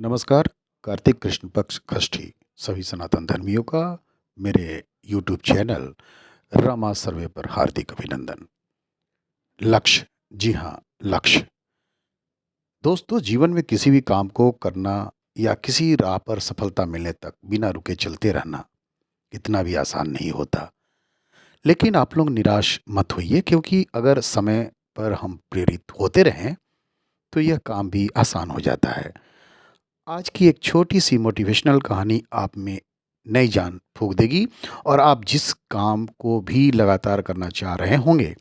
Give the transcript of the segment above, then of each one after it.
नमस्कार। कार्तिक कृष्ण पक्ष षष्ठी सभी सनातन धर्मियों का मेरे यूट्यूब चैनल रमा सर्वे पर हार्दिक अभिनंदन। लक्ष्य, जी हाँ, लक्ष्य। दोस्तों, जीवन में किसी भी काम को करना या किसी राह पर सफलता मिलने तक बिना रुके चलते रहना इतना भी आसान नहीं होता। लेकिन आप लोग निराश मत होइए, क्योंकि अगर समय पर हम प्रेरित होते रहें तो यह काम भी आसान हो जाता है। आज की एक छोटी सी मोटिवेशनल कहानी आप में नई जान फूंक देगी और आप जिस काम को भी लगातार करना चाह रहे होंगे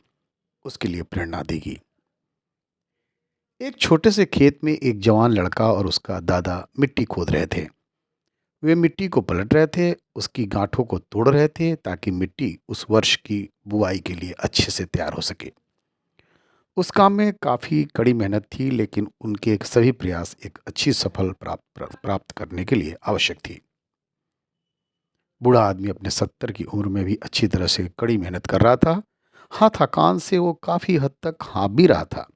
उसके लिए प्रेरणा देगी। एक छोटे से खेत में एक जवान लड़का और उसका दादा मिट्टी खोद रहे थे। वे मिट्टी को पलट रहे थे, उसकी गांठों को तोड़ रहे थे ताकि मिट्टी उस वर्ष की बुआई के लिए अच्छे से तैयार हो सके। उस काम में काफ़ी कड़ी मेहनत थी, लेकिन उनके सभी प्रयास एक अच्छी सफल प्राप्त करने के लिए आवश्यक थी। बूढ़ा आदमी अपने 70 की उम्र में भी अच्छी तरह से कड़ी मेहनत कर रहा था। हाँ, थकान से वो काफ़ी हद तक हाँफ भी रहा था।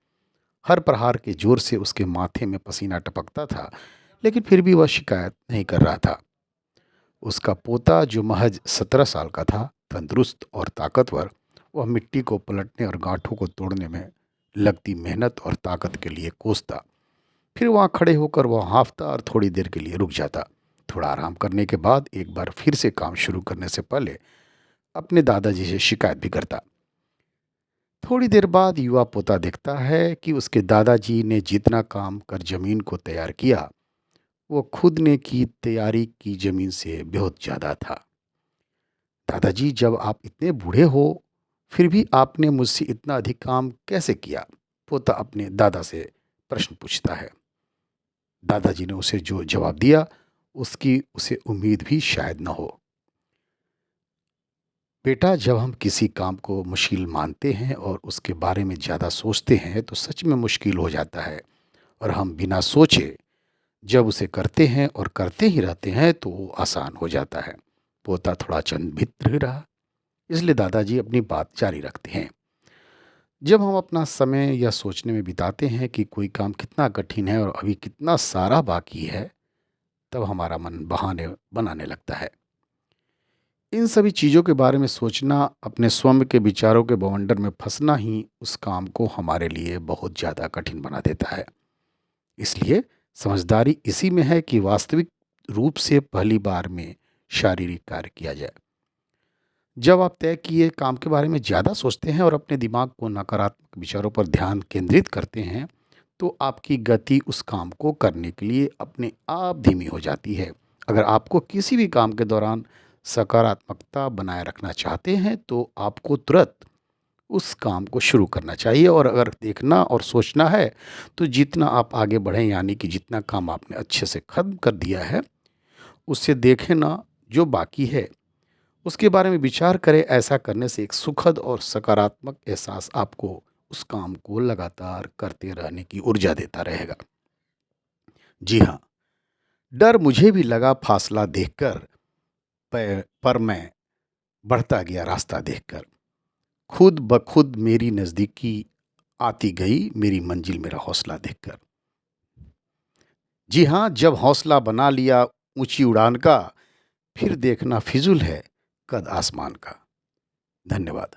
हर प्रहार के जोर से उसके माथे में पसीना टपकता था, लेकिन फिर भी वह शिकायत नहीं कर रहा था। उसका पोता, जो महज 17 साल का था, तंदुरुस्त और ताकतवर, वह मिट्टी को पलटने और गांठों को तोड़ने में लगती मेहनत और ताकत के लिए कोसता। फिर वहाँ खड़े होकर वह हाँफता और थोड़ी देर के लिए रुक जाता। थोड़ा आराम करने के बाद एक बार फिर से काम शुरू करने से पहले अपने दादाजी से शिकायत भी करता। थोड़ी देर बाद युवा पोता देखता है कि उसके दादाजी ने जितना काम कर जमीन को तैयार किया, वो खुद ने की तैयारी की जमीन से बहुत ज़्यादा था। दादाजी, जब आप इतने बूढ़े हो फिर भी आपने मुझसे इतना अधिक काम कैसे किया? पोता अपने दादा से प्रश्न पूछता है। दादाजी ने उसे जो जवाब दिया, उसकी उसे उम्मीद भी शायद न हो। बेटा, जब हम किसी काम को मुश्किल मानते हैं और उसके बारे में ज़्यादा सोचते हैं तो सच में मुश्किल हो जाता है। और हम बिना सोचे जब उसे करते हैं और करते ही रहते हैं तो वो आसान हो जाता है। पोता थोड़ा चिंतित भी रहा, इसलिए दादाजी अपनी बात जारी रखते हैं। जब हम अपना समय यह सोचने में बिताते हैं कि कोई काम कितना कठिन है और अभी कितना सारा बाकी है, तब हमारा मन बहाने बनाने लगता है। इन सभी चीज़ों के बारे में सोचना, अपने स्वयं के विचारों के बवंडर में फंसना ही उस काम को हमारे लिए बहुत ज़्यादा कठिन बना देता है। इसलिए समझदारी इसी में है कि वास्तविक रूप से पहली बार में शारीरिक कार्य किया जाए। जब आप तय किए काम के बारे में ज़्यादा सोचते हैं और अपने दिमाग को नकारात्मक विचारों पर ध्यान केंद्रित करते हैं, तो आपकी गति उस काम को करने के लिए अपने आप धीमी हो जाती है। अगर आपको किसी भी काम के दौरान सकारात्मकता बनाए रखना चाहते हैं, तो आपको तुरंत उस काम को शुरू करना चाहिए। और अगर देखना और सोचना है, तो जितना आप आगे बढ़ें, यानी कि जितना काम आपने अच्छे से ख़त्म कर दिया है, उससे देखें ना जो बाकी है, उसके बारे में विचार करें। ऐसा करने से एक सुखद और सकारात्मक एहसास आपको उस काम को लगातार करते रहने की ऊर्जा देता रहेगा। जी हाँ, डर मुझे भी लगा फासला देखकर, पर मैं बढ़ता गया रास्ता देखकर। खुद ब खुद मेरी नज़दीकी आती गई मेरी मंजिल मेरा हौसला देखकर। जी हाँ, जब हौसला बना लिया ऊंची उड़ान का, फिर देखना फिजूल है कद आसमान का। धन्यवाद।